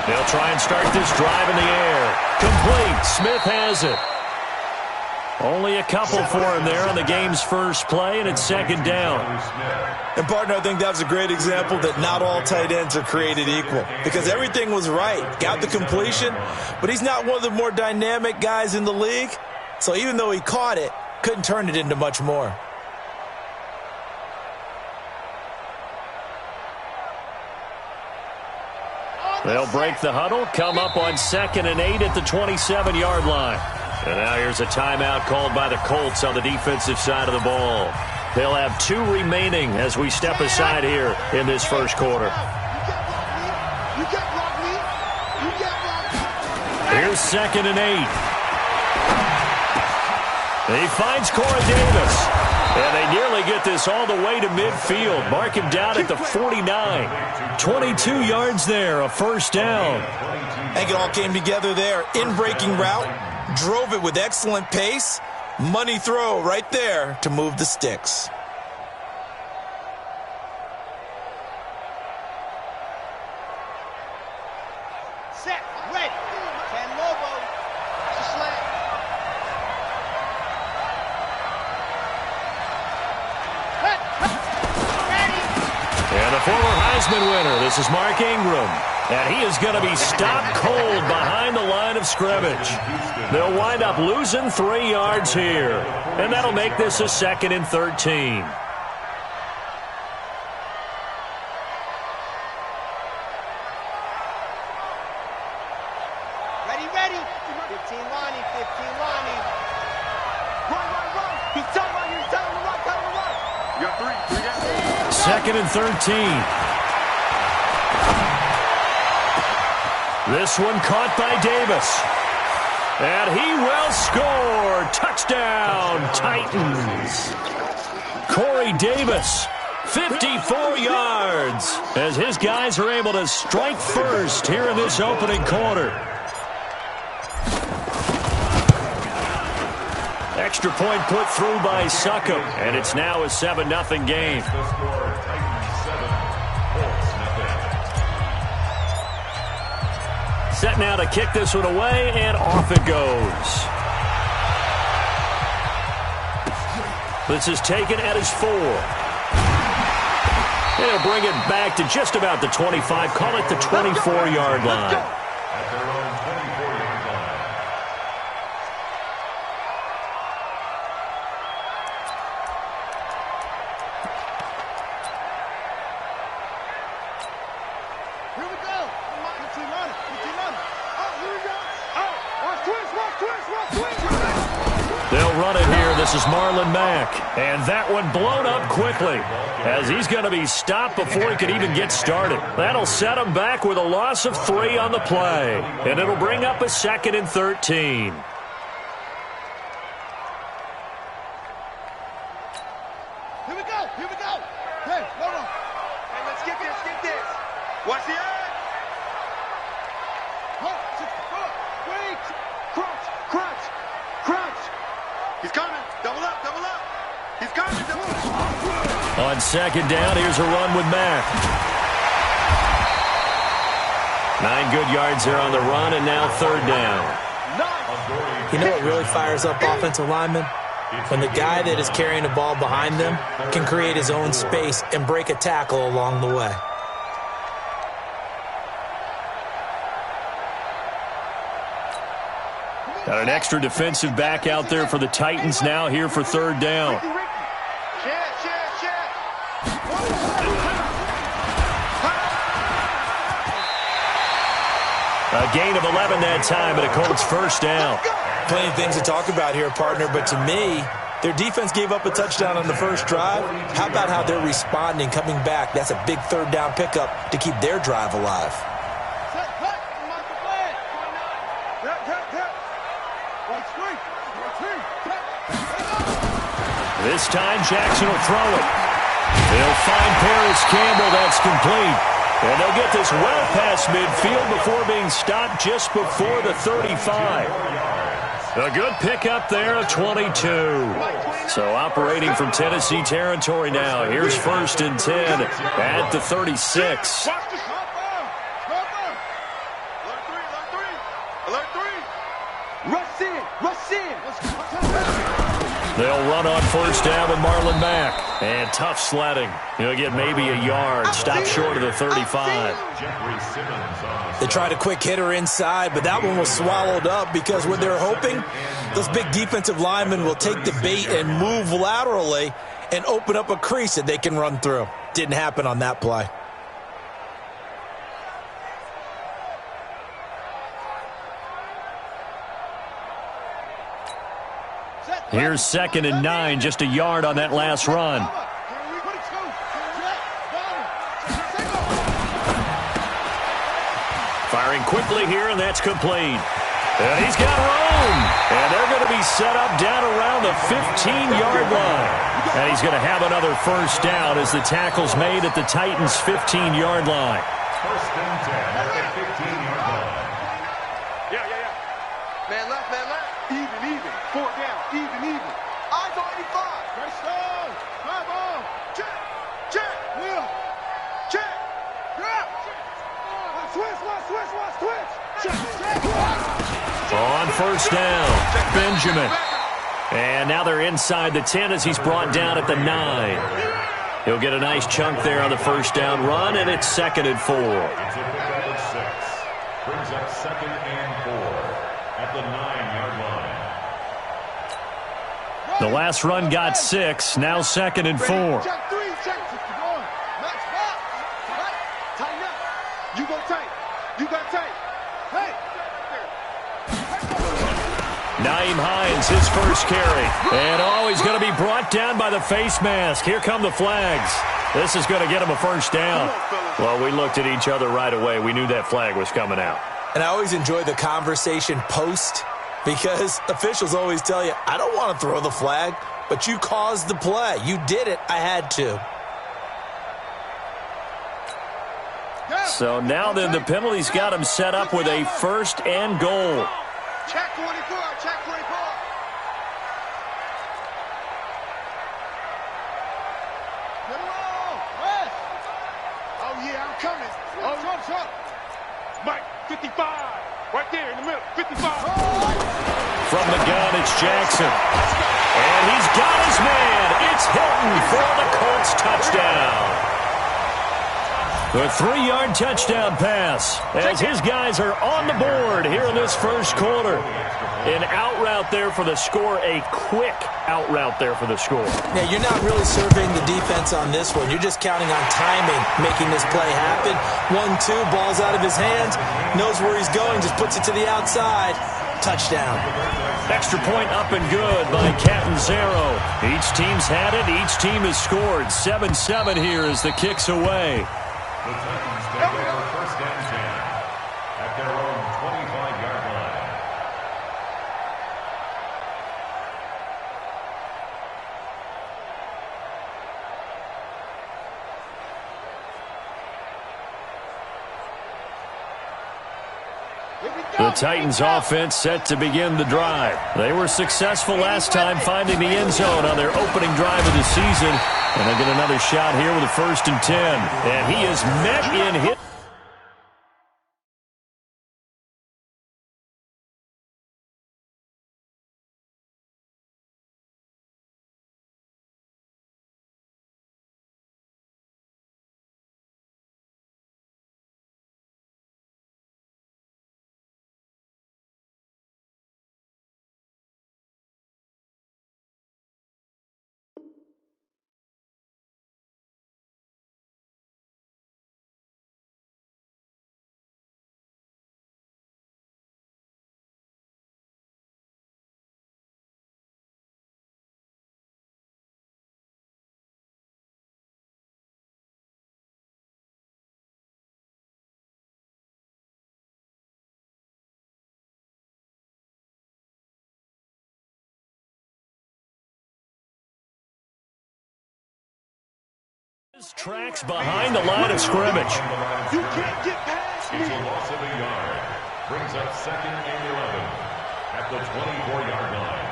They'll try and start this drive in the air. Complete. Smith has it. Only a couple for him there on the game's first play, and it's second down. And, partner, I think that was a great example that not all tight ends are created equal, because everything was right. Got the completion, but he's not one of the more dynamic guys in the league. So even though he caught it, couldn't turn it into much more. They'll break the huddle, come up on 2nd and 8 at the 27-yard line. And now here's a timeout called by the Colts on the defensive side of the ball. They'll have 2 remaining as we step aside here in this first quarter. Here's 2nd and 8. He finds Corey Davis. And they nearly get this all the way to midfield. Mark him down at the 49. 22 yards there, a first down. I think it all came together there. In-breaking route, drove it with excellent pace. Money throw right there to move the sticks. Set, ready. Ken Lobo. Slant. And the former Heisman winner, this is Mark Ingram. And he is going to be stopped cold behind the line of scrimmage. They'll wind up losing 3 yards here. And that'll make this a 2nd and 13. Ready, ready. 15 lining, 15 lining. Run. He's telling you, tell him to run, tell him to run. You got 3 down. 2nd and 13. This one caught by Davis. And he will score. Touchdown, Titans. Corey Davis, 54 yards, as his guys are able to strike first here in this opening quarter. Extra point put through by Succop, and it's now a 7-0 game. Set now to kick this one away, and off it goes. This is taken at his 4. And he'll bring it back to just about the 25, call it the 24-yard line. They'll run it here. This is Marlon Mack. And that one blown up quickly as he's going to be stopped before he could even get started. That'll set him back with a loss of 3 on the play. And it'll bring up a 2nd and 13. Here we go. Hey, no. Hey, let's get this. Watch the eye. Wait. Crunch. He's coming. Double up. He's coming. Double up. On 2nd down, here's a run with Mack. 9 good yards there on the run, and now 3rd down. You know what really fires up offensive linemen? When the guy that is carrying the ball behind them can create his own space and break a tackle along the way. Got an extra defensive back out there for the Titans now here for 3rd down. A gain of 11 that time, and a Colts first down. Plenty of things to talk about here, partner, but to me, their defense gave up a touchdown on the first drive. How about how they're responding, coming back? That's a big 3rd down pickup to keep their drive alive. This time, Jackson will throw it. They'll find Paris Campbell. That's complete. And they'll get this well past midfield before being stopped just before the 35. A good pickup there of 22. So operating from Tennessee territory now. Here's 1st and 10 at the 36. Alert 3. Rush in. Rush in. They'll run on first down with Marlon Mack. And tough sledding. He'll get maybe a yard. Stop short of the 35. They tried a quick hitter inside, but that one was swallowed up because what they're hoping, those big defensive linemen will take the bait and move laterally and open up a crease that they can run through. Didn't happen on that play. Here's 2nd and 9, just a yard on that last run. Firing quickly here, and that's complete. And he's got room. And they're going to be set up down around the 15-yard line. And he's going to have another first down as the tackle's made at the Titans' 15-yard line. First and 10 at the 15-yard line. Yeah. Man left. Even. 4 down. Even. Eyes on 85. First down. Come on. Check. Will. Check. Yeah. Switch. Check. On first down, Benjamin. And now they're inside the 10 as he's brought down at the 9. He'll get a nice chunk there on the first down run, and it's 2nd and 4. It's a pickup of 6. Brings up 2nd and 4 at the 9-yard line. The last run got 6, now 2nd and 4. Check 3. Check. Match box. Right. Tighten up. You got tight. Hey. Naeem Hines, his first carry. And he's going to be brought down by the face mask. Here come the flags. This is going to get him a first down. Well, we looked at each other right away. We knew that flag was coming out. And I always enjoy the conversation post because officials always tell you, I don't want to throw the flag, but you caused the play. You did it. I had to. So now then the penalty's got him set up with a 1st and goal. Check 24. Get along. West. Oh, yeah, I'm coming. Oh, jump. Mike, 55. Right there in the middle. 55. From the gun, it's Jackson. And he's got his man. It's Hilton for the Colts touchdown. The 3-yard touchdown pass as his guys are on the board here in this first quarter. An out route there for the score, a quick out route there for the score. Yeah, you're not really surveying the defense on this one. You're just counting on timing, making this play happen. 1-2, ball's out of his hands, knows where he's going, just puts it to the outside. Touchdown. Extra point up and good by Catanzaro. Each team's had it. Each team has scored. 7-7 here as the kick's away. The Titans take over first and 10 at their own 25-yard line. The Titans offense set to begin the drive. They were successful last time finding the end zone on their opening drive of the season. And they'll get another shot here with a 1st and 10. And he is met in hit. Tracks behind the line of scrimmage. You can't get past me. It's a loss of a yard. Brings up 2nd and 11 at the 24-yard line.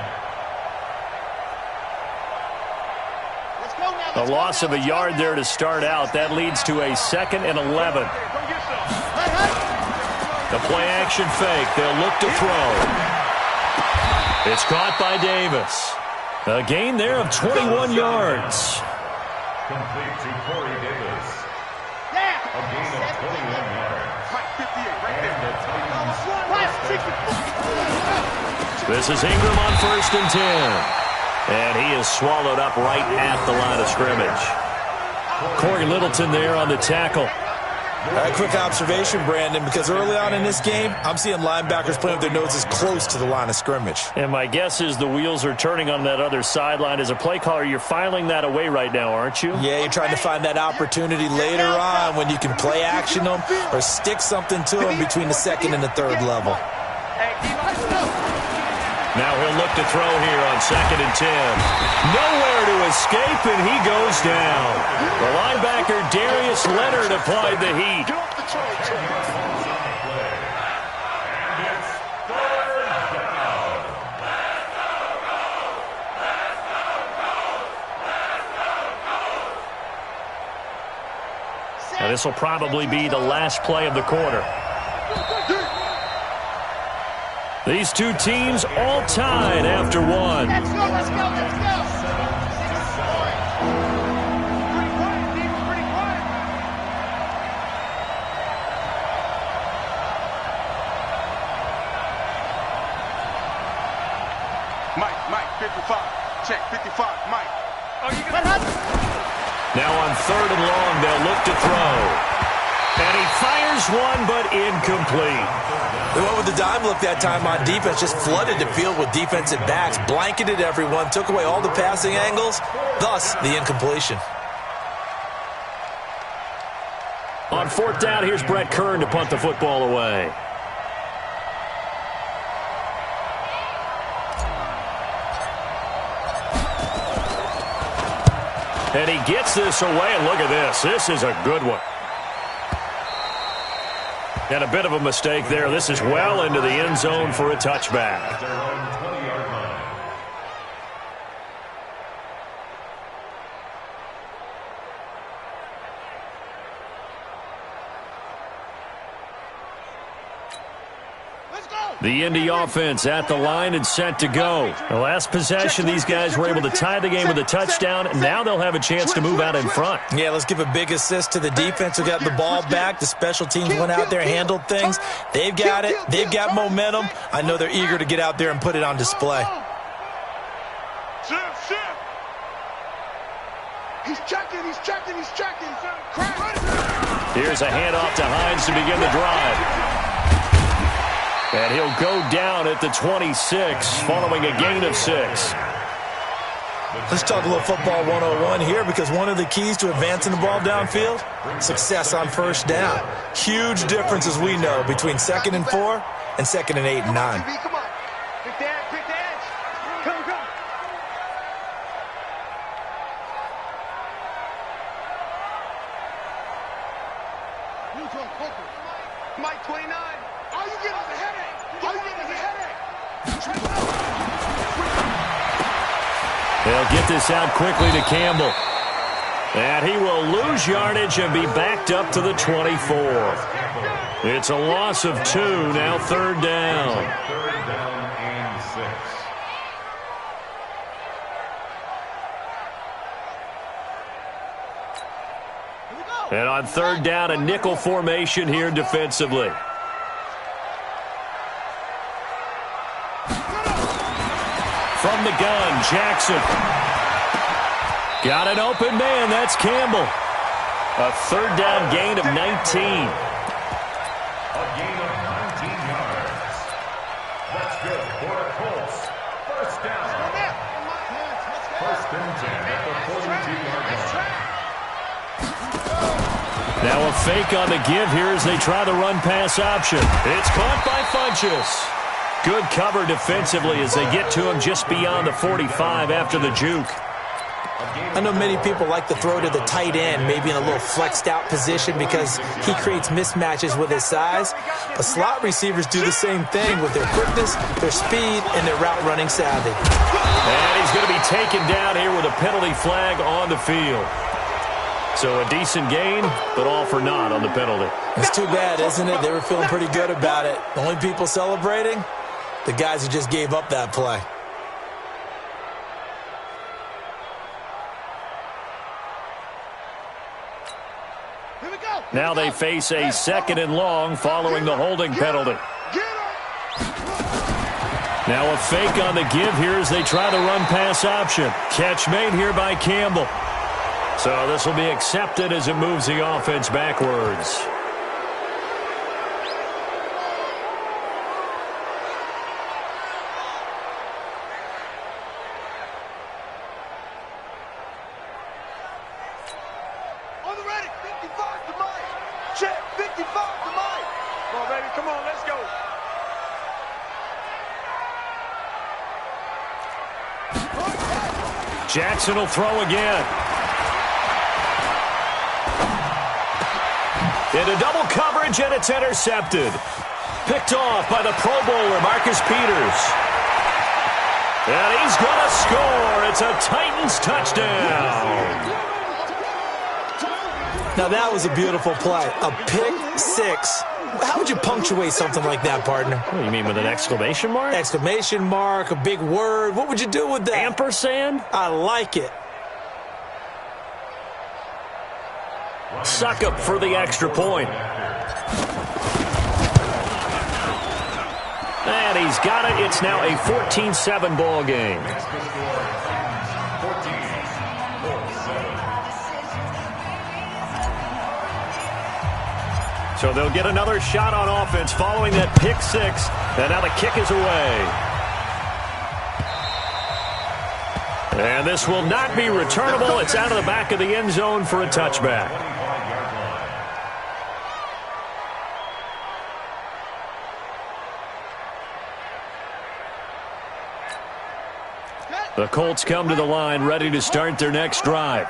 Let's go now. A loss of a yard there to start out. That leads to a 2nd and 11. The play action fake. They'll look to throw. It's caught by Davis. A gain there of 21 yards. Complete to Corey Davis. Yeah. A gain of 21 yards. Right, 58, right And the Titans. This is Ingram on 1st and 10. And he is swallowed up right at the line of scrimmage. Corey Littleton there on the tackle. Quick observation, Brandon, because early on in this game, I'm seeing linebackers playing with their noses close to the line of scrimmage. And my guess is the wheels are turning on that other sideline. As a play caller, you're filing that away right now, aren't you? Yeah, you're trying to find that opportunity later on when you can play action them or stick something to them between the second and the third level. Now he'll look to throw here on 2nd and 10. Nowhere to escape, and he goes down. The linebacker, Darius Leonard, applied the heat. Now this will probably be the last play of the quarter. These two teams all tied after one. Let's go, let's go, let's go. Pretty quiet. Mike, 55. Check, 55, Mike. Now on 3rd and long, they'll look to throw. And he fires one, but incomplete. They went with the dime look that time on defense, just flooded the field with defensive backs, blanketed everyone, took away all the passing angles, thus the incompletion. On 4th down, here's Brett Kern to punt the football away. And he gets this away, and look at this. This is a good one. And a bit of a mistake there. This is well into the end zone for a touchback. At their own 20-yard line. The Indy offense at the line and set to go. The last possession, these guys were able to tie the game with a touchdown, and now they'll have a chance to move out in front. Yeah, let's give a big assist to the defense who got the ball back. The special teams went out there, handled things. They've got it. They've got momentum. I know they're eager to get out there and put it on display. He's checking. Here's a handoff to Hines to begin the drive. And he'll go down at the 26 following a gain of 6. Let's talk a little football 101 here, because one of the keys to advancing the ball downfield, success on 1st down. Huge difference, as we know, between 2nd and 4 and 2nd and 8 and 9. Come on. Pick the edge. Come. Mike 29. All you get is a headache. They'll get this out quickly to Campbell. And he will lose yardage and be backed up to the 24. It's a loss of 2, now 3rd down. 3rd down and 6. And on 3rd down, a nickel formation here defensively. From the gun, Jackson. Got an open man, that's Campbell. A 3rd down gain of 19. A gain of 19 yards. That's good for the Colts. 1st down. 1st and 10 at the 42-yard line. Now a fake on the give here as they try the run-pass option. It's caught by Funchess. Good cover defensively as they get to him just beyond the 45 after the juke. I know many people like to throw to the tight end, maybe in a little flexed out position because he creates mismatches with his size. But slot receivers do the same thing with their quickness, their speed, and their route running savvy. And he's going to be taken down here with a penalty flag on the field. So a decent gain, but all for naught on the penalty. It's too bad, isn't it? They were feeling pretty good about it. The only people celebrating, the guys who just gave up that play. Now they face a 2nd and long following the holding penalty. Now a fake on the give here as they try the run-pass option. Catch made here by Campbell. So this will be accepted as it moves the offense backwards. On the ready, 55 to Mike. Check, 55 to Mike. Come on, baby, come on, let's go. Jackson will throw again. Into double coverage, and it's intercepted. Picked off by the Pro Bowler, Marcus Peters. And he's going to score. It's a Titans touchdown. Now that was a beautiful play. A pick six. How would you punctuate something like that, partner? What do you mean, with an exclamation mark? Exclamation mark, a big word. What would you do with that? Ampersand? I like it. Suck up for the extra point. And he's got it. It's now a 14-7 ball game. So they'll get another shot on offense following that pick six. And now the kick is away. And this will not be returnable. It's out of the back of the end zone for a touchback. The Colts come to the line, ready to start their next drive.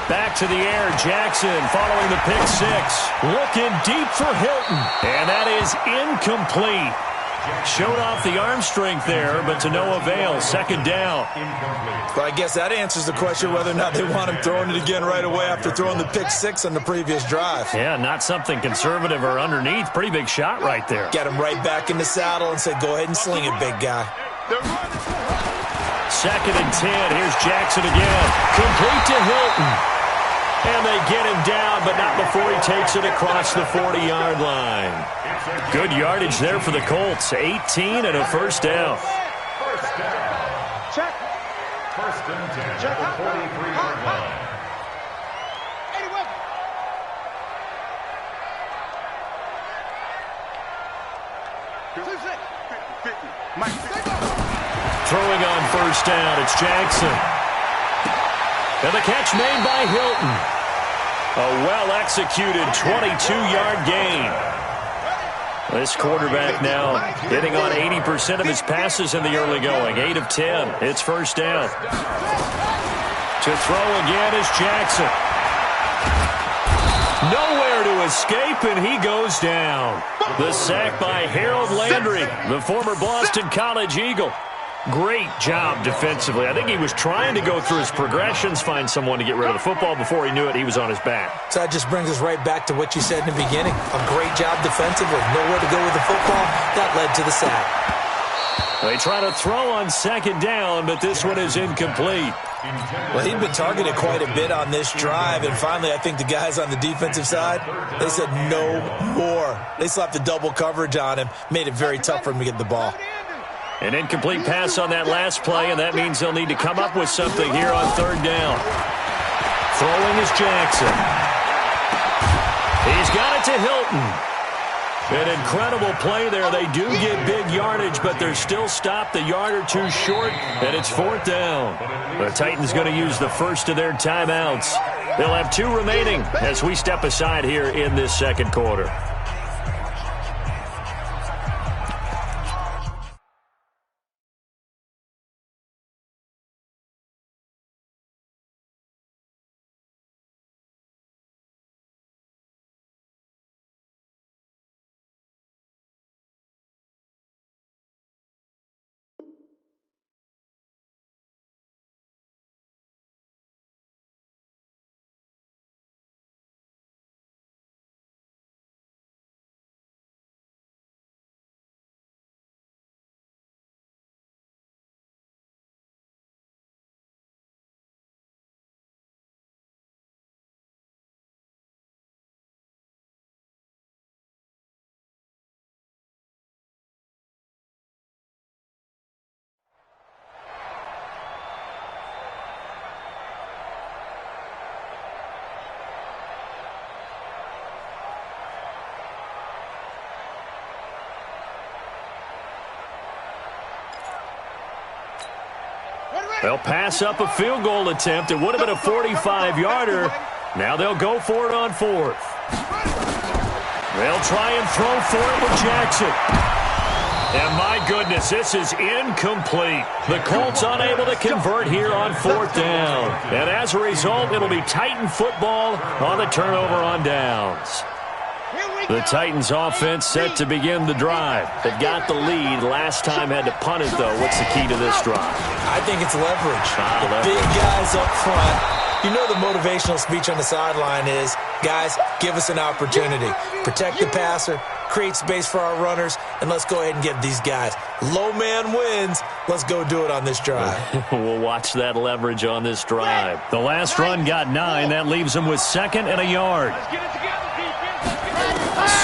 Back to the air, Jackson following the pick six. Looking deep for Hilton. And that is incomplete. Showed off the arm strength there, but to no avail. 2nd down. Well, I guess that answers the question whether or not they want him throwing it again right away after throwing the pick six on the previous drive. Yeah, not something conservative or underneath. Pretty big shot right there. Get him right back in the saddle and say, go ahead and sling it, big guy. 2nd and 10. Here's Jackson again. Complete to Hilton. And they get him down, but not before he takes it across the 40-yard line. Good yardage there for the Colts. 18 and a first down. Check. 1st and 10 at the 43-yard line. Throwing on 1st down, it's Jackson. And the catch made by Hilton. A well-executed 22-yard gain. This quarterback now hitting on 80% of his passes in the early going. 8 of 10. It's 1st down. To throw again is Jackson. Nowhere to escape, and he goes down. The sack by Harold Landry, the former Boston College Eagle. Great job defensively. I think he was trying to go through his progressions, find someone to get rid of the football. Before he knew it, he was on his back. So that just brings us right back to what you said in the beginning. A great job defensively. Nowhere to go with the football. That led to the sack. They try to throw on 2nd down, but this one is incomplete. Well, he'd been targeted quite a bit on this drive, and finally I think the guys on the defensive side, they said no more. They slapped the double coverage on him, made it very tough for him to get the ball. An incomplete pass on that last play, and that means they'll need to come up with something here on 3rd down. Throwing is Jackson. He's got it to Hilton. An incredible play there. They do get big yardage, but they're still stopped a yard or two short, and it's 4th down. The Titans going to use the first of their timeouts. They'll have 2 remaining as we step aside here in this 2nd quarter. They'll pass up a field goal attempt. It would have been a 45-yarder. Now they'll go for it on fourth. They'll try and throw for it with Jackson. And my goodness, this is incomplete. The Colts unable to convert here on fourth down. And as a result, it'll be Titan football on the turnover on downs. The Titans offense set to begin the drive. They've got the lead. Last time had to punt it, though. What's the key to this drive? I think it's leverage. The big guys up front. You know the motivational speech on the sideline is, guys, give us an opportunity. Protect the passer, create space for our runners, and let's go ahead and give these guys. Low man wins. Let's go do it on this drive. We'll watch that leverage on this drive. The last run got 9. That leaves them with 2nd and a yard.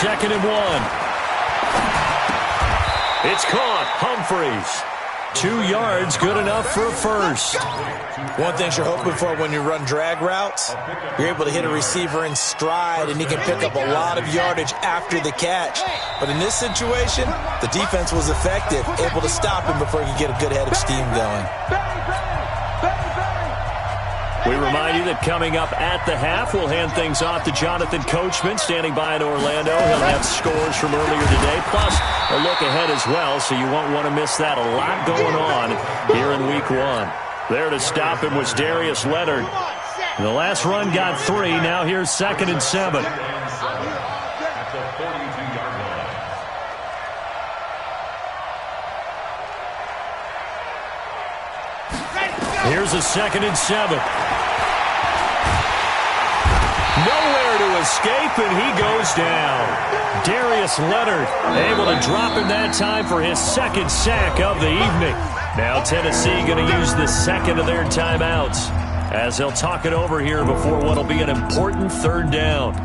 2nd and 1. It's caught. Humphreys. 2 yards, good enough for a first. One thing you're hoping for when you run drag routes, you're able to hit a receiver in stride, and he can pick up a lot of yardage after the catch. But in this situation, the defense was effective, able to stop him before he could get a good head of steam going. We remind you that coming up at the half, we'll hand things off to Jonathan Coachman, standing by in Orlando. He'll have scores from earlier today, plus a look ahead as well, so you won't want to miss that. A lot going on here in Week 1. There to stop him was Darius Leonard. The last run got 3. Now here's 2nd and 7. Here's a 2nd and 7. Nowhere to escape, and he goes down. Darius Leonard able to drop him that time for his 2nd sack of the evening. Now Tennessee going to use the 2nd of their timeouts as they'll talk it over here before what will be an important 3rd down.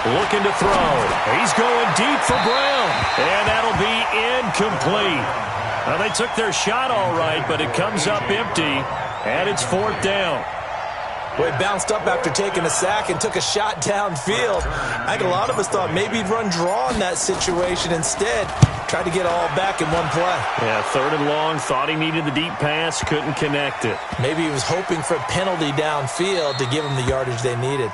Looking to throw. He's going deep for Brown. And that'll be incomplete. Now, they took their shot all right, but it comes up empty, and it's 4th down. Well, he bounced up after taking a sack and took a shot downfield. I think a lot of us thought maybe he'd run draw in that situation instead. Tried to get all back in one play. Yeah, 3rd and long. Thought he needed the deep pass. Couldn't connect it. Maybe he was hoping for a penalty downfield to give him the yardage they needed.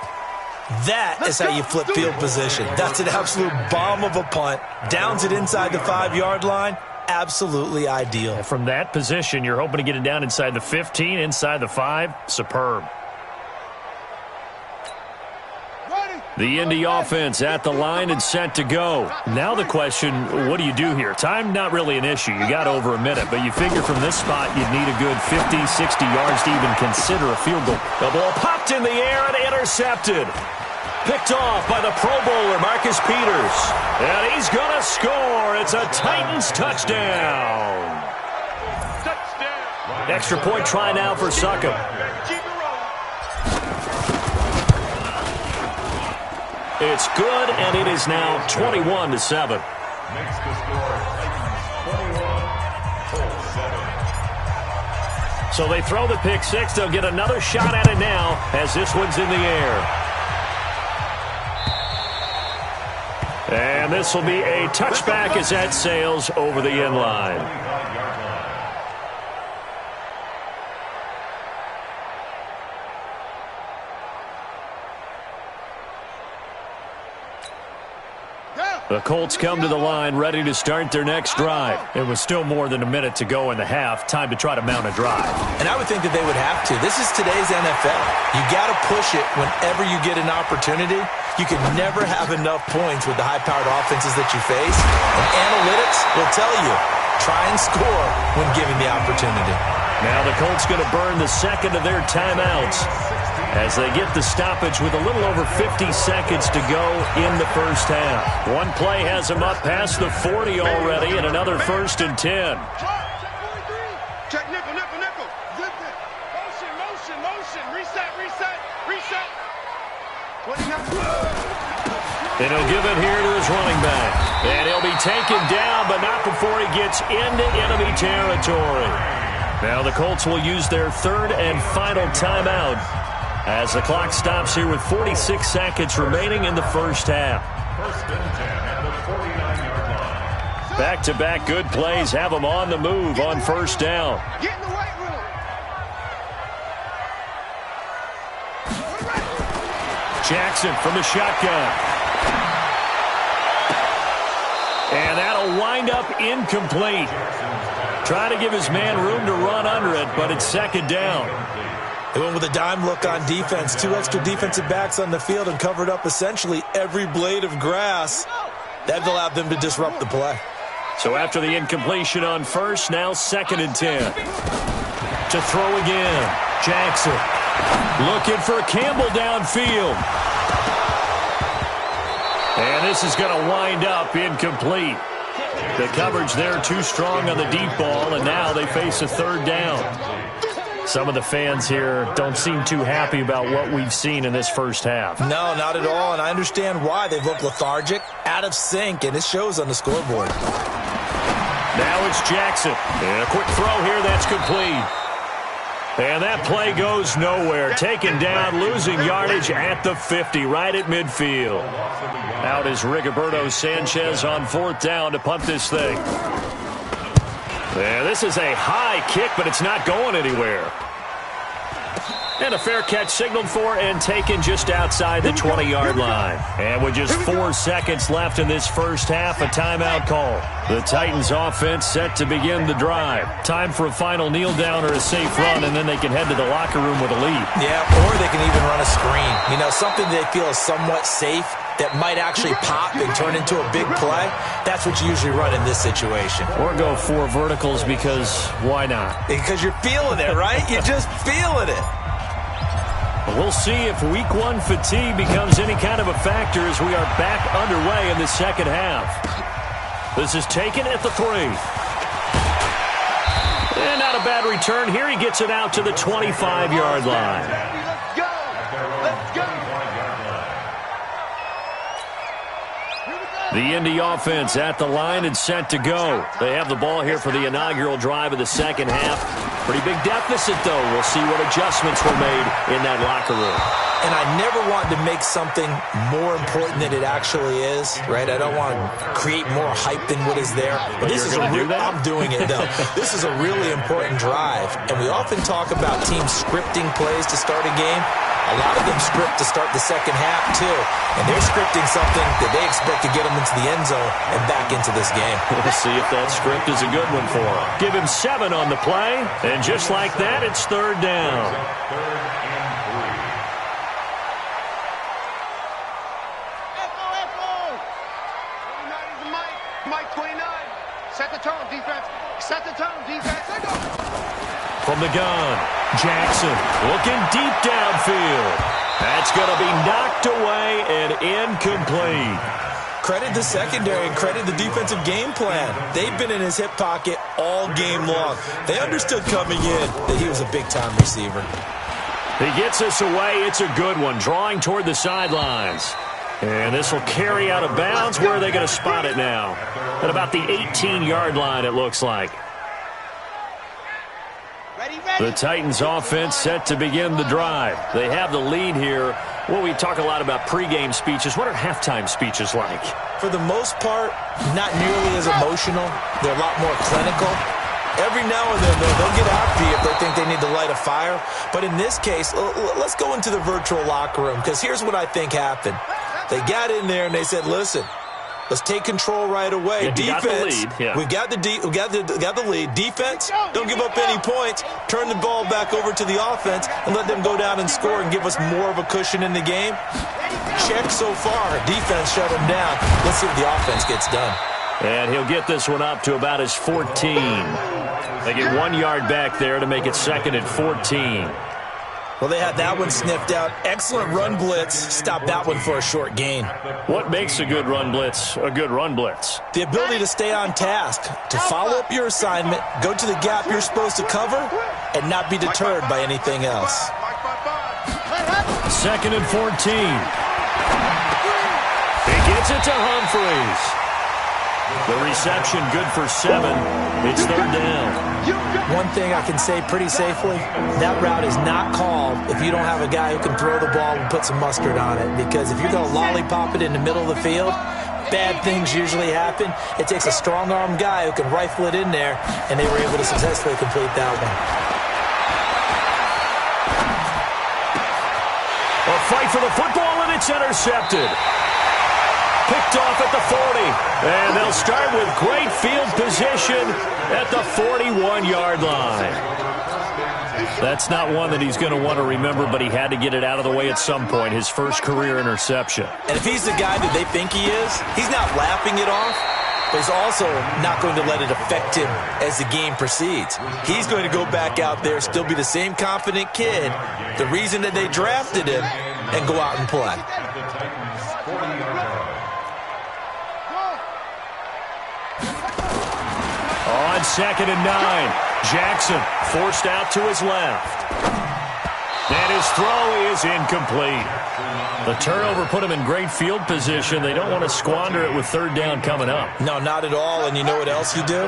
That is how you flip field position. That's an absolute bomb of a punt. Downs it inside the 5-yard line. Absolutely ideal. And from that position, you're hoping to get it down inside the 15, inside the 5. Superb. The Indy offense at the line and set to go. Now the question, what do you do here? Time not really an issue. You got over a minute, but you figure from this spot you'd need a good 50, 60 yards to even consider a field goal. The ball popped in the air and intercepted. Picked off by the Pro Bowler, Marcus Peters. And he's going to score. It's a Titans touchdown. Extra point try now for Succop. It's good, and it is now 21-7. Makes the score 21-7. So they throw the pick 6. They'll get another shot at it now as this one's in the air. And this will be a touchback as that sails over the end line. The Colts come to the line ready to start their next drive. It was still more than a minute to go in the half. Time to try to mount a drive. And I would think that they would have to. This is today's NFL. You got to push it whenever you get an opportunity. You can never have enough points with the high-powered offenses that you face. And analytics will tell you, try and score when given the opportunity. Now the Colts going to burn the 2nd of their timeouts as they get the stoppage with a little over 50 seconds to go in the first half. One play has them up past the 40 already, and another 1st and 10. Check nickel, nickel, nickel. Zip it. Motion, motion, motion. Reset, reset, reset. And he'll give it here to his running back. And he'll be taken down, but not before he gets into enemy territory. Now the Colts will use their third and final timeout as the clock stops here with 46 seconds remaining in the first half. First and 10 at the 49-yard line. Back-to-back good plays have them on the move on first down. Get in the weight room. Jackson from the shotgun. And that'll wind up incomplete. Trying to give his man room to run under it, but it's second down. They went with a dime look on defense. 2 extra defensive backs on the field and covered up essentially every blade of grass. That allowed them to disrupt the play. So after the incompletion on first, now second and 10. To throw again. Jackson looking for Campbell downfield. And this is going to wind up incomplete. The coverage there too strong on the deep ball, and now they face a third down. Some of the fans here don't seem too happy about what we've seen in this first half. No, not at all, and I understand why. They've looked lethargic, out of sync, and it shows on the scoreboard. Now it's Jackson. And a quick throw here that's complete. And that play goes nowhere. Taken down, losing yardage at the 50, right at midfield. Out is Rigoberto Sanchez on fourth down to punt this thing. Yeah, this is a high kick, but it's not going anywhere. And a fair catch signaled for and taken just outside the 20-yard line. And with just 4 seconds left in this first half, a timeout call. The Titans offense set to begin the drive. Time for a final kneel down or a safe run, and then they can head to the locker room with a lead. Yeah, or they can even run a screen. You know, something they feel is somewhat safe that might actually pop and turn into a big play. That's what you usually run in this situation. Or go 4 verticals because why not? Because you're feeling it, right? You're just feeling it. We'll see if week 1 fatigue becomes any kind of a factor as we are back underway in the second half. This is taken at the 3. And not a bad return here. He gets it out to the 25-yard line. Let's go. Let's go. The Indy offense at the line and set to go. They have the ball here for the inaugural drive of the second half. Pretty big deficit, though. We'll see what adjustments were made in that locker room. And I never want to make something more important than it actually is, right? I don't want to create more hype than what is there. But this is I'm doing it, though. This is a really important drive. And we often talk about teams scripting plays to start a game. A lot of them script to start the second half, too. And they're scripting something that they expect to get them into the end zone and back into this game. We'll see if that script is a good one for them. Give him 7 on the play, and just like that, it's third down. Echo. 29 is the mic. Mike 29. Set the tone, defense. Set the tone, defense. Let go. From the gun, Jackson looking deep downfield. That's going to be knocked away and incomplete. Credit the secondary and credit the defensive game plan. They've been in his hip pocket all game long. They understood coming in that he was a big-time receiver. He gets us away. It's a good one, drawing toward the sidelines. And this will carry out of bounds. Where are they going to spot it now? At about the 18-yard line, it looks like. The Titans offense set to begin the drive. They have the lead here. Well, we talk a lot about pregame speeches. What are halftime speeches like? For the most part, not nearly as emotional. They're a lot more clinical. Every now and then, they'll get after you if they think they need to light a fire. But in this case, let's go into the virtual locker room, because here's what I think happened. They got in there and they said, listen, let's take control right away. Yeah, defense, we got the lead. Defense, don't give up any points. Turn the ball back over to the offense and let them go down and score and give us more of a cushion in the game. Check so far. Defense shut them down. Let's see what the offense gets done. And he'll get this one up to about his 14. They get 1 yard back there to make it second and 14. Well, they had that one sniffed out. Excellent run blitz. Stop that one for a short gain. What makes a good run blitz a good run blitz? The ability to stay on task, to follow up your assignment, go to the gap you're supposed to cover, and not be deterred by anything else. Second and 14. He gets it to Humphreys. The reception good for 7. It's third down. One thing I can say pretty safely, that route is not called if you don't have a guy who can throw the ball and put some mustard on it. Because if you're going to lollipop it in the middle of the field, bad things usually happen. It takes a strong-armed guy who can rifle it in there, and they were able to successfully complete that one. A fight for the football, and it's intercepted. Picked off at the 40. And they'll start with great field position at the 41-yard line. That's not one that he's going to want to remember, but he had to get it out of the way at some point, his first career interception. And if he's the guy that they think he is, he's not laughing it off, but he's also not going to let it affect him as the game proceeds. He's going to go back out there, still be the same confident kid, the reason that they drafted him, and go out and play. On 2nd and 9, Jackson forced out to his left. And his throw is incomplete. The turnover put him in great field position. They don't want to squander it with third down coming up. No, not at all. And you know what else you do?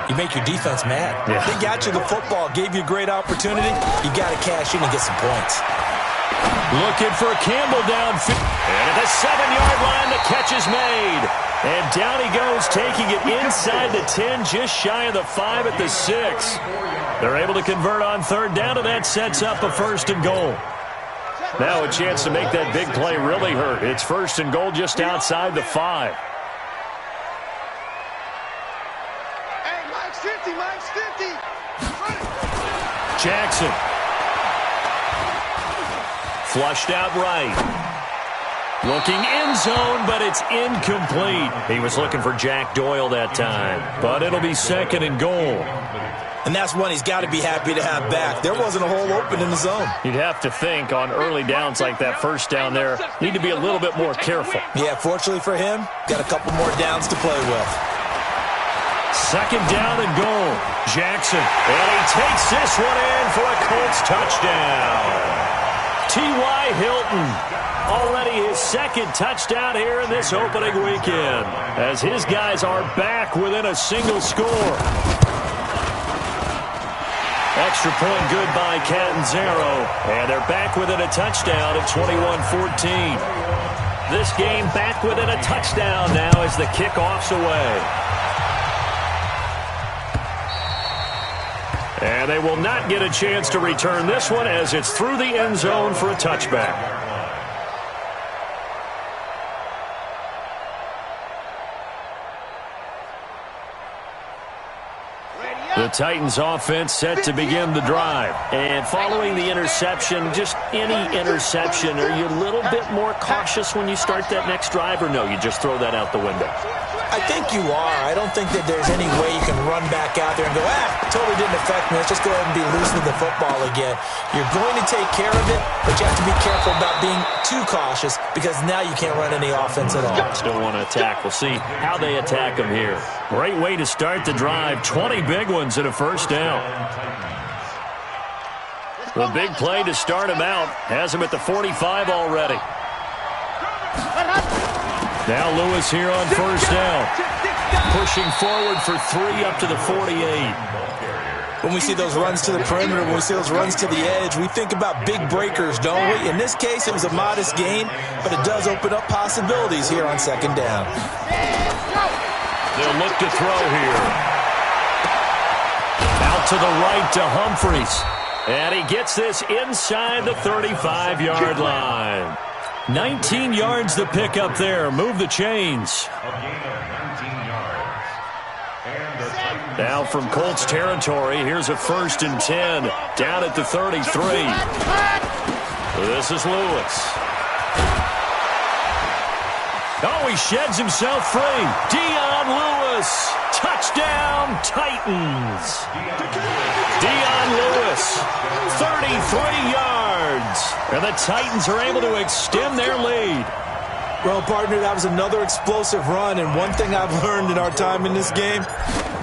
You make your defense mad. Yeah. They got you the football, gave you a great opportunity. You got to cash in and get some points. Looking for Campbell downfield. And at the 7-yard line, the catch is made. And down he goes, taking it inside the 10, just shy of the 5 at the 6. They're able to convert on third down, and that sets up a 1st and goal. Now a chance to make that big play really hurt. It's 1st and goal just outside the 5. Hey, Mike's 50, Mike's 50. Jackson. Flushed out right. Looking end zone, but it's incomplete. He was looking for Jack Doyle that time, but it'll be 2nd and goal. And that's one he's got to be happy to have back. There wasn't a hole open in the zone. You'd have to think on early downs like that first down there, need to be a little bit more careful. Yeah, fortunately for him, got a couple more downs to play with. 2nd down and goal. Jackson, and he takes this one in for a Colts touchdown. T.Y. Hilton. Already his 2nd touchdown here in this opening weekend, as his guys are back within a single score. Extra point good by Catanzaro, and they're back within a touchdown at 21-14. This game back within a touchdown now as the kickoff's away. And they will not get a chance to return this one as it's through the end zone for a touchback. The Titans offense set to begin the drive. And following the interception, just any interception, are you a little bit more cautious when you start that next drive, or no, you just throw that out the window? I think you are. I don't think that there's any way you can run back out there and go, totally didn't affect me. Let's just go ahead and be loose with the football again. You're going to take care of it, but you have to be careful about being too cautious because now you can't run any offense at all. Still want to attack. We'll see how they attack them here. Great way to start the drive. 20 big ones and a first down. The big play to start him out has him at the 45 already. Now Lewis here on first down. Pushing forward for 3 up to the 48. When we see those runs to the perimeter, when we see those runs to the edge, we think about big breakers, don't we? In this case, it was a modest gain, but it does open up possibilities here on 2nd down. They'll look to throw here. Out to the right to Humphries. And he gets this inside the 35-yard line. 19 yards to pick up there. Move the chains. Now from Colts territory, here's a 1st and 10 down at the 33. This is Lewis. Oh, he sheds himself free. Dion Lewis. Touchdown, Titans. Dion Lewis, 33 yards. And the Titans are able to extend their lead. Well, partner, that was another explosive run, and one thing I've learned in our time in this game,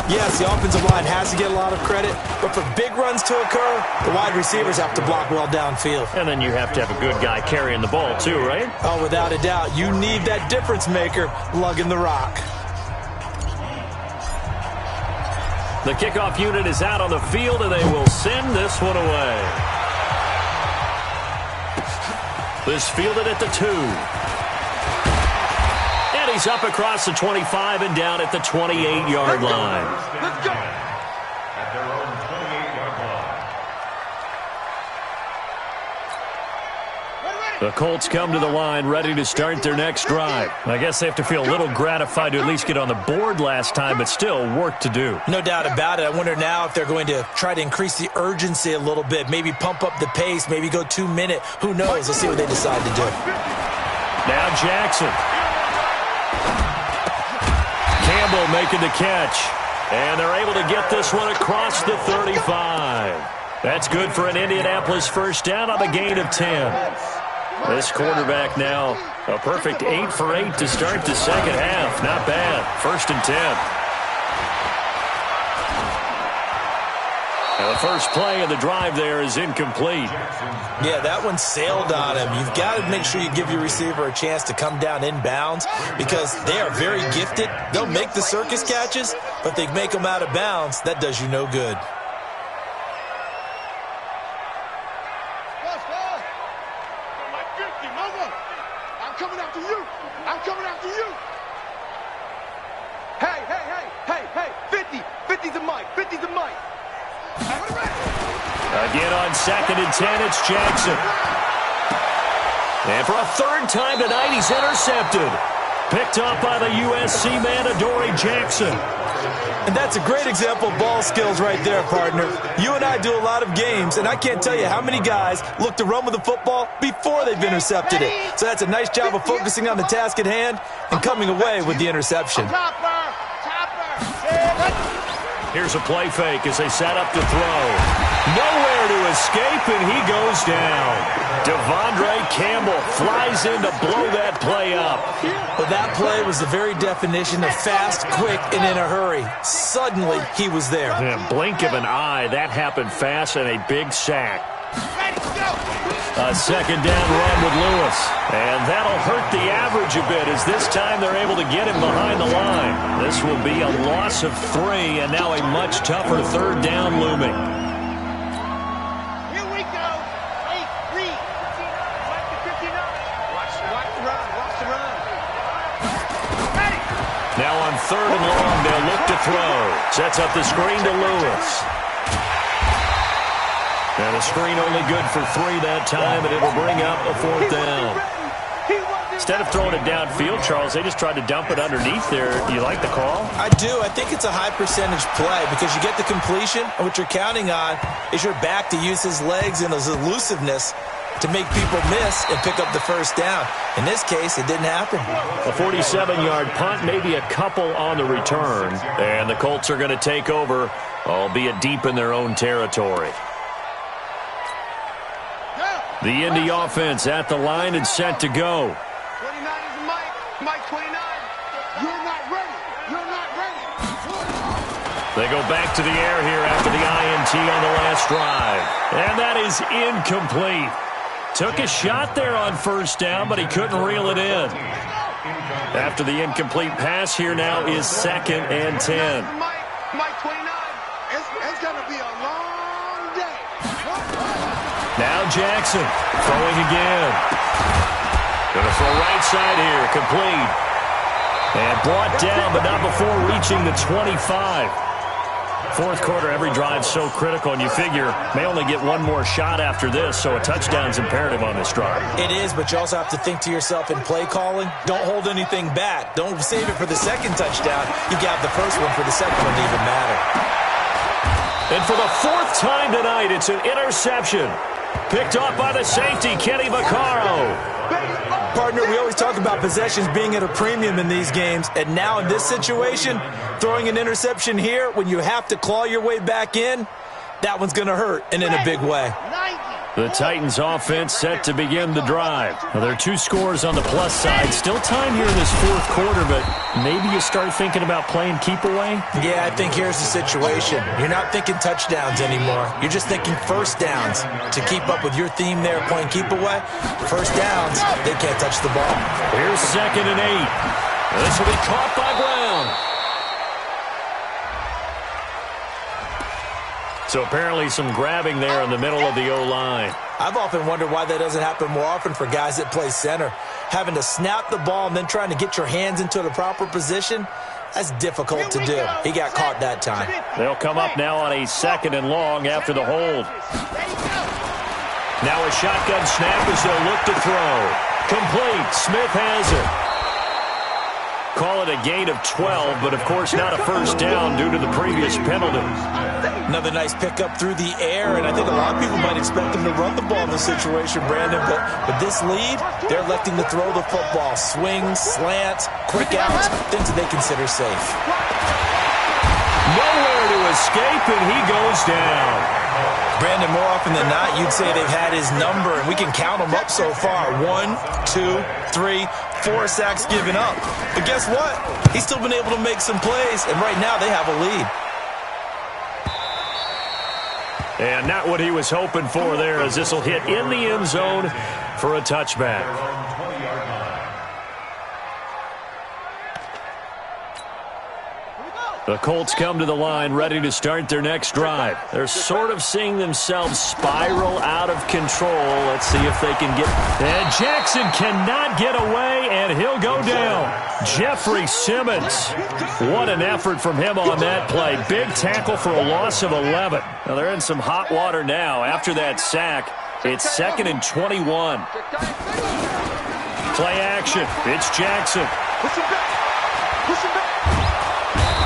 yes, the offensive line has to get a lot of credit, but for big runs to occur, the wide receivers have to block well downfield. And then you have to have a good guy carrying the ball too, right? Oh, without a doubt. You need that difference maker lugging the rock. The kickoff unit is out on the field, and they will send this one away. This fielded at the 2. And he's up across the 25 and down at the 28-yard line. Let's go. At their own 28-yard line. The Colts come to the line ready to start their next drive. I guess they have to feel a little gratified to at least get on the board last time, but still work to do. No doubt about it. I wonder now if they're going to try to increase the urgency a little bit, maybe pump up the pace, maybe go 2-minute. Who knows? Let's see what they decide to do. Now Jackson. Campbell making the catch. And they're able to get this one across the 35. That's good for an Indianapolis first down on the gain of 10. This quarterback now a perfect 8 for 8 to start the second half. Not bad. 1st and 10. And the first play of the drive there is incomplete. Yeah, that one sailed on him. You've got to make sure you give your receiver a chance to come down inbounds because they are very gifted. They'll make the circus catches, but if they make them out of bounds, that does you no good. I'm coming after you. I'm coming after you. Hey, hey, hey, hey, hey. 50. 50's a mic. 50's a mic. Again on 2nd and 10, it's Jackson. And for a 3rd time tonight, he's intercepted. Picked up by the USC man, Adoree Jackson. And that's a great example of ball skills right there, partner. You and I do a lot of games, and I can't tell you how many guys look to run with the football before they've intercepted it. So that's a nice job of focusing on the task at hand and coming away with the interception. Here's a play fake as they set up to throw. Nowhere to escape, and he goes down. Devondre Campbell flies in to blow that play up. Well, that play was the very definition of fast, quick, and in a hurry. Suddenly, he was there. In a blink of an eye, that happened fast and a big sack. A 2nd down run with Lewis. And that'll hurt the average a bit as this time they're able to get him behind the line. This will be a loss of 3 and now a much tougher 3rd down looming. Here we go. Hey, read. 59. Watch the run. Watch the run. Ready. Now on 3rd and long, they'll look to throw. Sets up the screen to Lewis. And a screen only good for 3 that time, and it'll bring up a 4th down. Instead of throwing it downfield, Charles, they just tried to dump it underneath there. Do you like the call? I do. I think it's a high-percentage play because you get the completion, and what you're counting on is your back to use his legs and his elusiveness to make people miss and pick up the 1st down. In this case, it didn't happen. A 47-yard punt, maybe a couple on the return. And the Colts are going to take over, albeit deep in their own territory. The Indy offense at the line and set to go. 29 is Mike. Mike 29. You're not ready. You're not ready. They go back to the air here after the INT on the last drive. And that is incomplete. Took a shot there on 1st down, but he couldn't reel it in. After the incomplete pass, here now is 2nd and 10. Mike 29. It's going to be a long day. Now Jackson throwing again. Going to throw right side here, complete. And brought down, but not before reaching the 25. 4th quarter, every drive so critical, and you figure may only get one more shot after this, so a touchdown's imperative on this drive. It is, but you also have to think to yourself in play calling, don't hold anything back. Don't save it for the 2nd touchdown. You got the 1st one for the 2nd one to even matter. And for the 4th time tonight, it's an interception. Picked off by the safety, Kenny Vaccaro. Partner, we always talk about possessions being at a premium in these games, and now in this situation, throwing an interception here when you have to claw your way back in, that one's going to hurt, and in a big way. The Titans offense set to begin the drive. Well, there are 2 scores on the plus side. Still time here in this 4th quarter, but maybe you start thinking about playing keep away? Yeah, I think here's the situation. You're not thinking touchdowns anymore. You're just thinking 1st downs. To keep up with your theme there, playing keep away, 1st downs, they can't touch the ball. Here's 2nd and 8. This will be caught by Brown. So apparently some grabbing there in the middle of the O-line. I've often wondered why that doesn't happen more often for guys that play center. Having to snap the ball and then trying to get your hands into the proper position, that's difficult to do. He got caught that time. They'll come up now on a 2nd and long after the hold. Now a shotgun snap as they'll look to throw. Complete. Smith has it. Call it a gain of 12, but of course not a first down due to the previous penalty. Another nice pickup through the air, and I think a lot of people might expect them to run the ball in this situation, Brandon, but with this lead, they're electing to throw the football. Swings, slants, quick outs, things that they consider safe. Nowhere to escape, and he goes down. Brandon, more often than not, you'd say they've had his number, and we can count them up so far. 1, 2, 3, 4 sacks given up. But guess what? He's still been able to make some plays, and right now they have a lead. And not what he was hoping for there, as this will hit in the end zone for a touchback. The Colts come to the line ready to start their next drive. They're sort of seeing themselves spiral out of control. Let's see if they can get... And Jackson cannot get away, and he'll go down. Jeffrey Simmons. What an effort from him on that play. Big tackle for a loss of 11. Now they're in some hot water now after that sack. It's 2nd and 21. Play action. It's Jackson. Push him back. Push him back.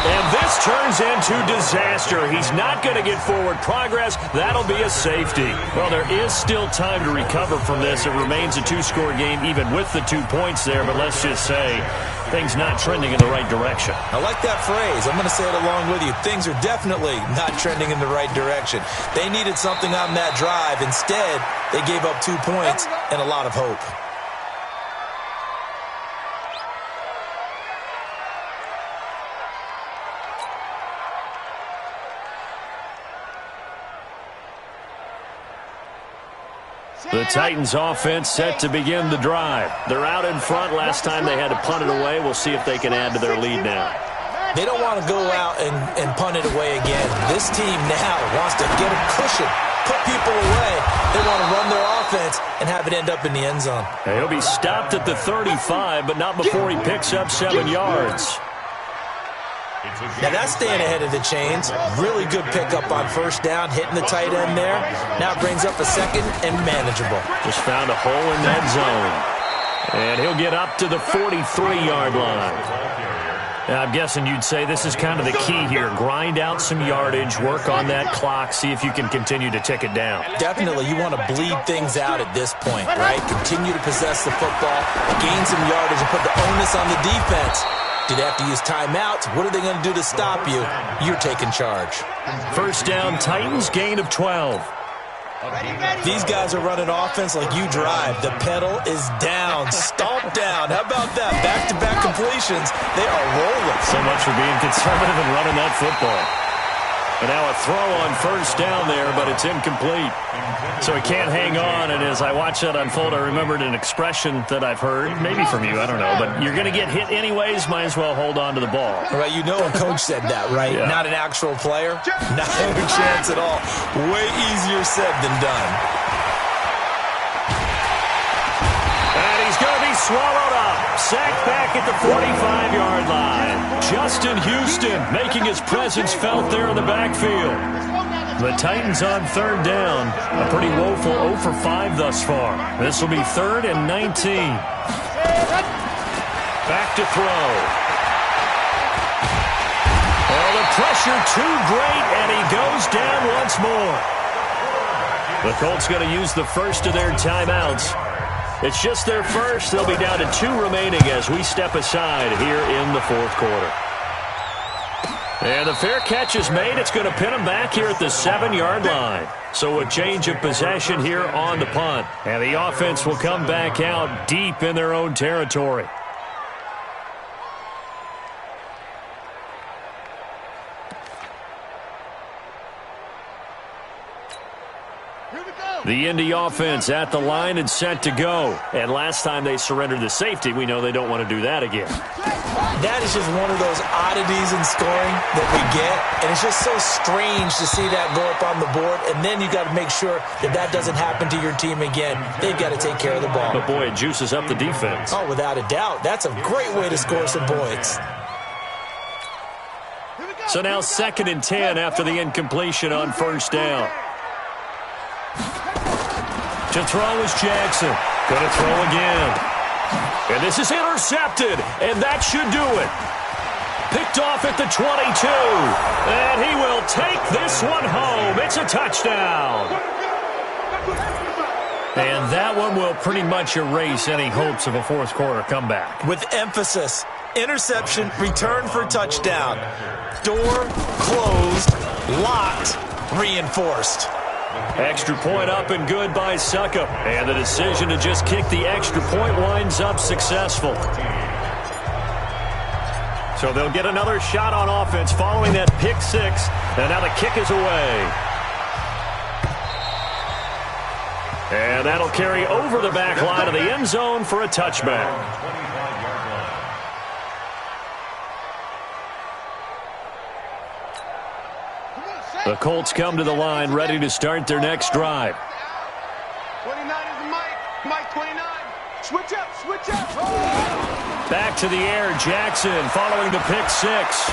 And this turns into disaster. He's not going to get forward progress. That'll be a safety. Well, there is still time to recover from this. It remains a 2-score game even with the 2 points there, but let's just say things not trending in the right direction. I like that phrase. I'm going to say it along with you. Things are definitely not trending in the right direction. They needed something on that drive. Instead, they gave up 2 points and a lot of hope. The Titans offense set to begin the drive. They're out in front. Last time they had to punt it away. We'll see if they can add to their lead now. They don't want to go out and punt it away again. This team now wants to get a cushion, put people away. They want to run their offense and have it end up in the end zone. He'll be stopped at the 35, but not before he picks up 7 yards. Now that's staying ahead of the chains. Really good pickup on first down, hitting the tight end there. Now it brings up a 2nd and manageable. Just found a hole in that zone. And he'll get up to the 43-yard line. Now, I'm guessing you'd say this is kind of the key here. Grind out some yardage, work on that clock, see if you can continue to tick it down. Definitely, you want to bleed things out at this point, right? Continue to possess the football, gain some yardage, and put the onus on the defense. Do they have to use timeouts? What are they going to do to stop you? You're taking charge. First down, Titans, gain of 12. These guys are running offense like you drive. The pedal is down, stomp down. How about that? Back-to-back completions. They are rolling. So much for being conservative and running that football. And now a throw on first down there, but it's incomplete. So he can't hang on, and as I watch that unfold, I remembered an expression that I've heard, maybe from you, I don't know, but you're going to get hit anyways, might as well hold on to the ball. Right, you know a coach said that, right? Yeah. Not an actual player? Not a chance at all. Way easier said than done. And he's going to be swallowed up. Sacked back at the 45-yard line. Justin Houston making his presence felt there in the backfield. The Titans on third down. A pretty woeful 0 for 5 thus far. This will be 3rd and 19. Back to throw. Oh, the pressure too great, and he goes down once more. The Colts going to use the first of their timeouts. It's just their first. They'll be down to 2 remaining as we step aside here in the 4th quarter. And the fair catch is made. It's going to pin them back here at the 7-yard line. So a change of possession here on the punt. And the offense will come back out deep in their own territory. Here we go. The Indy offense at the line and set to go. And last time they surrendered the safety, we know they don't want to do that again. That is just one of those oddities in scoring that we get. And it's just so strange to see that go up on the board. And then you got to make sure that that doesn't happen to your team again. They've got to take care of the ball. But, boy, it juices up the defense. Oh, without a doubt. That's a great way to score some points. So now 2nd and 10 after the incompletion on first down. To throw is Jackson. Going to throw again. And this is intercepted, and that should do it. Picked off at the 22. And he will take this one home. It's a touchdown. And that one will pretty much erase any hopes of a fourth quarter comeback. With emphasis, interception, return for touchdown. Door closed, locked, reinforced. Extra point up and good by Suckup. And the decision to just kick the extra point winds up successful. So they'll get another shot on offense following that pick six. And now the kick is away. And that'll carry over the back line of the end zone for a touchback. The Colts come to the line, ready to start their next drive. 29 is Mike. Mike 29. Switch up, switch up. Oh. Back to the air, Jackson following the pick six.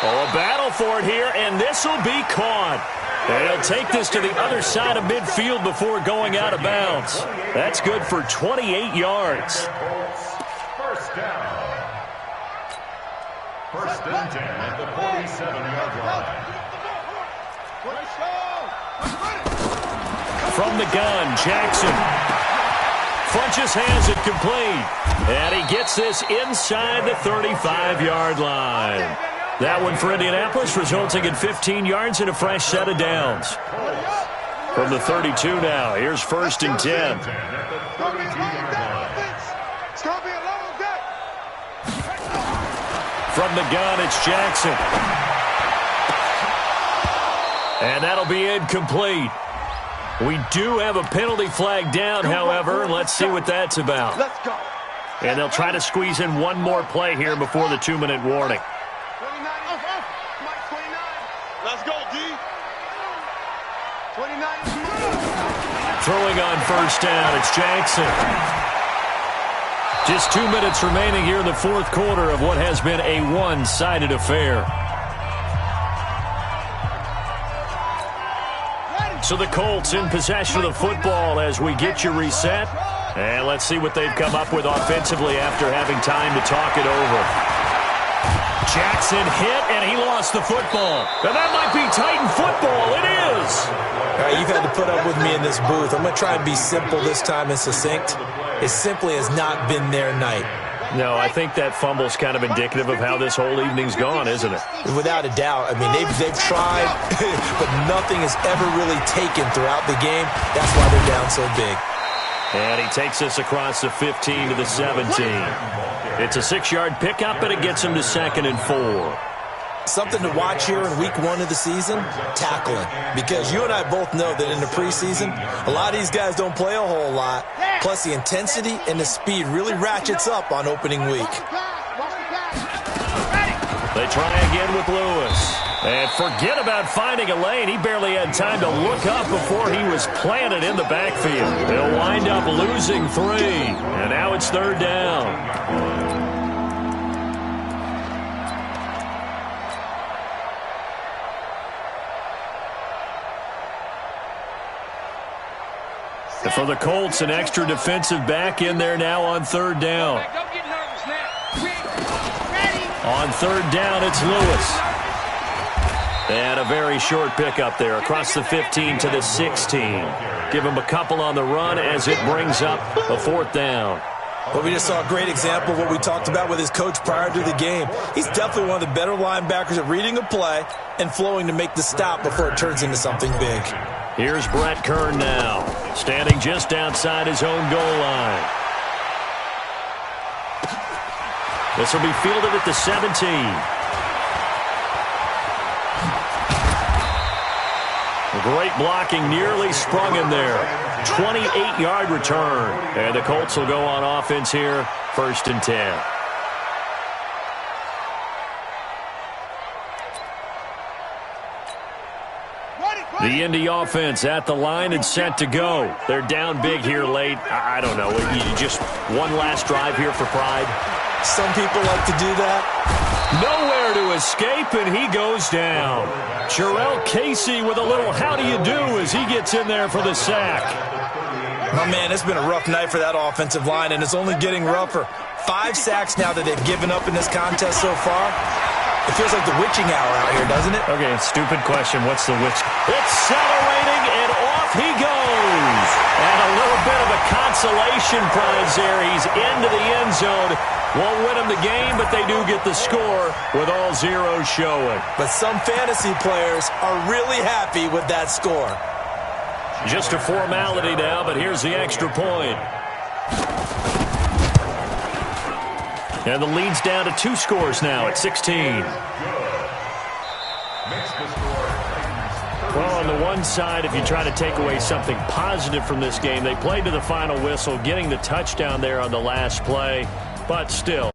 Oh, a battle for it here, and this will be caught. And he'll take this to the other side of midfield before going out of bounds. That's good for 28 yards. First down. First and 10 at the 47-yard line. From the gun, Jackson Funches has it complete. And he gets this inside the 35-yard line. That one for Indianapolis, resulting in 15 yards and a fresh set of downs. From the 32 now, here's 1st and 10. From the gun, it's Jackson. And that'll be incomplete. We do have a penalty flag down, however. Let's see what that's about. Let's go. And they'll try to squeeze in one more play here before the 2-minute warning. 29, Mike 29. Let's go, D. 29. Throwing on first down, it's Jackson. Just 2 minutes remaining here in the fourth quarter of what has been a one-sided affair. So the Colts in possession of the football as we get you reset. And let's see what they've come up with offensively after having time to talk it over. Jackson hit, and he lost the football. And that might be Titan football. It is. All right, you've had to put up with me in this booth. I'm going to try and be simple this time and succinct. It simply has not been their night. No, I think that fumble's kind of indicative of how this whole evening's gone, isn't it? Without a doubt. I mean, they've tried, but nothing has ever really taken throughout the game. That's why they're down so big. And he takes us across the 15 to the 17. It's a 6-yard pickup, and it gets him to 2nd and 4. Something to watch here in week 1 of the season, tackling. Because you and I both know that in the preseason, a lot of these guys don't play a whole lot. Plus, the intensity and the speed really ratchets up on opening week. They try again with Lewis. And forget about finding a lane. He barely had time to look up before he was planted in the backfield. They'll wind up losing 3. And now it's 3rd down. For the Colts, an extra defensive back in there now on 3rd down. On 3rd down, it's Lewis. And a very short pickup there across the 15 to the 16. Give him a couple on the run as it brings up a 4th down. Well, we just saw a great example of what we talked about with his coach prior to the game. He's definitely one of the better linebackers at reading a play and flowing to make the stop before it turns into something big. Here's Brett Kern now, standing just outside his own goal line. This will be fielded at the 17. Great blocking, nearly sprung him there. 28-yard return. And the Colts will go on offense here, 1st and 10. The Indy offense at the line and set to go. They're down big here late. I don't know. You just one last drive here for pride. Some people like to do that. Nowhere to escape, and he goes down. Jarrell Casey with a little how do you do as he gets in there for the sack. Oh, man, it's been a rough night for that offensive line, and it's only getting rougher. 5 sacks now that they've given up in this contest so far. It feels like the witching hour out here, doesn't it? Okay, stupid question. What's the witch? Accelerating, and off he goes. And a little bit of a consolation prize there. He's into the end zone. Won't win him the game, but they do get the score with all zeros showing. But some fantasy players are really happy with that score. Just a formality now, but here's the extra point. And the lead's down to 2 scores now at 16. Well, on the one side, if you try to take away something positive from this game, they played to the final whistle, getting the touchdown there on the last play, but still.